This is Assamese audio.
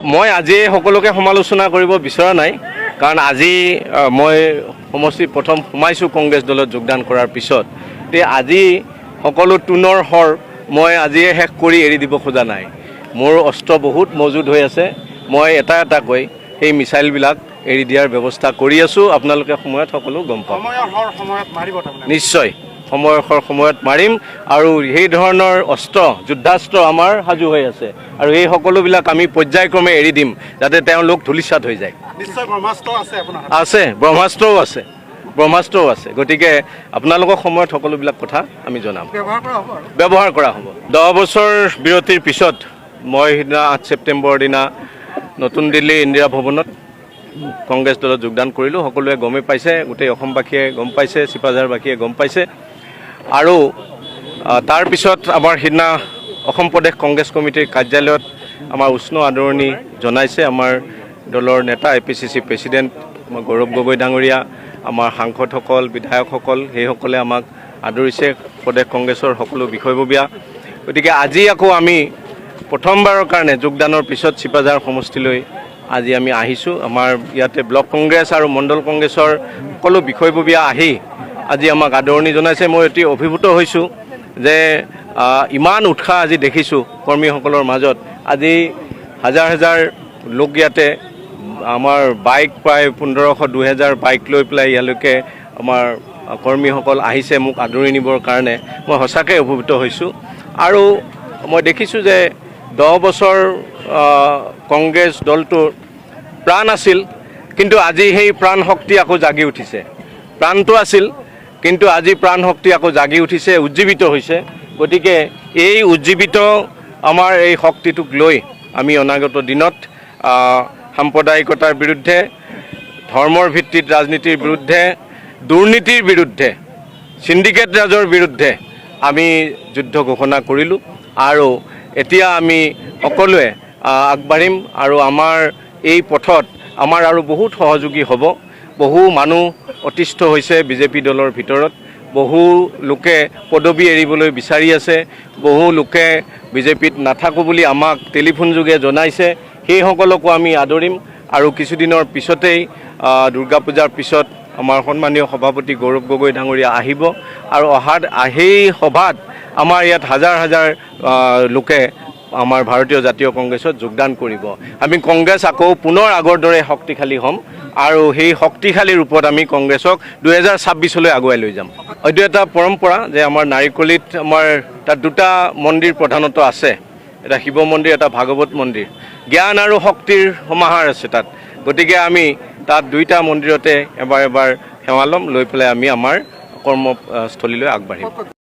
মই আজি সকলোকে সমালোচনা কৰিব বিচৰা নাই কাৰণ আজি মই সমষ্টি প্ৰথম সোমাইছো কংগ্ৰেছ দলত যোগদান কৰাৰ পিছত তে আজি সকলো টুনৰ হৰ মই আজি শেষ কৰি এৰি দিব খোজা নাই মোৰ অস্ত্ৰ বহুত মজুদ হৈ আছে মই এটা কৈ এই মিছাইল বিলাক এৰি দিয়াৰ ব্যৱস্থা কৰি আছো আপোনালোকে সময়ত সকলো গম পাব সময়ত মাৰিব নিশ্চয় সময়ত মাৰিম আৰু এই ধৰণৰ অস্ত্ৰ যুদ্ধাস্ত্ৰ আমাৰ সাজু হৈ আছে আৰু এই সকলোবিলাক আমি পৰ্যায়ক্ৰমে এৰি দিম যাতে তেওঁলোক ধুলিসাত হৈ যায় নিশ্চয় ব্ৰহ্মাস্ত্ৰ আছে আপোনাৰ আছে ব্ৰহ্মাস্ত্ৰও আছে গতিকে আপোনালোকৰ সময়ত সকলোবিলাক কথা আমি জনাম ব্যৱহাৰ কৰা হ'ব 10 বছৰ বিৰতিৰ পিছত মই সিদিনা 8 ছেপ্টেম্বৰৰ দিনা নতুন দিল্লী ইন্দিৰা ভৱনত কংগ্ৰেছ দলত যোগদান কৰিলোঁ সকলোৱে গমে পাইছে গোটেই অসমবাসীয়ে গম পাইছে চিপাঝাৰবাসীয়ে গম পাইছে আৰু তাৰ পিছত আমাৰ সিদিনা অসম প্ৰদেশ কংগ্ৰেছ কমিটিৰ কাৰ্যালয়ত আমাৰ উষ্ণ আদৰণি জনাইছে আমাৰ দলৰ নেতা APCC প্ৰেচিডেণ্ট গৌৰৱ গগৈ ডাঙৰীয়া আমাৰ সাংসদসকল বিধায়কসকল সেইসকলে আমাক আদৰিছে প্ৰদেশ কংগ্ৰেছৰ সকলো বিষয়ববীয়া গতিকে আজি আকৌ আমি প্ৰথমবাৰৰ কাৰণে যোগদানৰ পিছত চিপাঝাৰ সমষ্টিলৈ আজি আমি আহিছোঁ আমাৰ ইয়াতে ব্লক কংগ্ৰেছ আৰু মণ্ডল কংগ্ৰেছৰ সকলো বিষয়ববীয়া আহি আজি আমাক আদৰণি জনাইছে মই অতি অভিভূত হৈছোঁ যে ইমান উৎসাহ আজি দেখিছোঁ কৰ্মীসকলৰ মাজত আজি হাজাৰ লোক ইয়াতে আমাৰ বাইক প্ৰায় 1500-2000 বাইক লৈ পেলাই ইয়ালৈকে আমাৰ কৰ্মীসকল আহিছে মোক আদৰি নিবৰ কাৰণে মই সঁচাকৈ অভিভূত হৈছোঁ আৰু মই দেখিছোঁ যে 10 বছৰ কংগ্ৰেছ দলটোৰ প্ৰাণ আছিল কিন্তু আজি সেই প্ৰাণ শক্তি আকৌ জাগি উঠিছে প্ৰাণটো আছিল কিন্তু আজি প্ৰাণ শক্তি আকৌ জাগি উঠিছে উজ্জীৱিত হৈছে গতিকে এই উজ্জীৱিত আমাৰ এই শক্তিটোক লৈ আমি অনাগত দিনত সাম্প্ৰদায়িকতাৰ বিৰুদ্ধে ধৰ্মৰ ভিত্তিত ৰাজনীতিৰ বিৰুদ্ধে দুৰ্নীতিৰ বিৰুদ্ধে সিন্ডিকেট ৰাজৰ বিৰুদ্ধে আমি যুদ্ধ ঘোষণা কৰিলোঁ আৰু এতিয়া আমি সকলোৱে আগবাঢ়িম আৰু আমাৰ এই পথত আমাৰ আৰু বহুত সহযোগী হ'ব বহু মানুহ অতিষ্ঠ হৈছে বিজেপি দলৰ ভিতৰত বহু লোকে পদবী এৰিবলৈ বিচাৰি আছে বহু লোকে বিজেপিত নাথাকো বুলি আমাক টেলিফোন যোগে জনাইছে সেইসকলকো আমি আদৰিম আৰু কিছুদিনৰ পিছতেই দুৰ্গা পূজাৰ পিছত আমাৰ সন্মানীয় সভাপতি গৌৰৱ গগৈ ডাঙৰীয়া আহিব আৰু সেই সভাত আমাৰ ইয়াত হাজাৰ লোকে আমাৰ ভাৰতীয় জাতীয় কংগ্ৰেছত যোগদান কৰিব আমি কংগ্ৰেছ আকৌ পুনৰ আগৰ দৰে শক্তিশালী হ'ম আৰু সেই শক্তিশালী ৰূপত আমি কংগ্ৰেছক 2026লৈ আগুৱাই লৈ যাম এইটো এটা পৰম্পৰা যে আমাৰ নাৰিকলিত আমাৰ তাত দুটা মন্দিৰ প্ৰধানত আছে এটা শিৱ মন্দিৰ এটা ভাগৱত মন্দিৰ জ্ঞান আৰু শক্তিৰ সমাহাৰ আছে তাত গতিকে আমি তাত দুইটা মন্দিৰতে এবাৰ সেৱা ল'ম লৈ পেলাই আমি আমাৰ কৰ্মস্থলীলৈ আগবাঢ়িম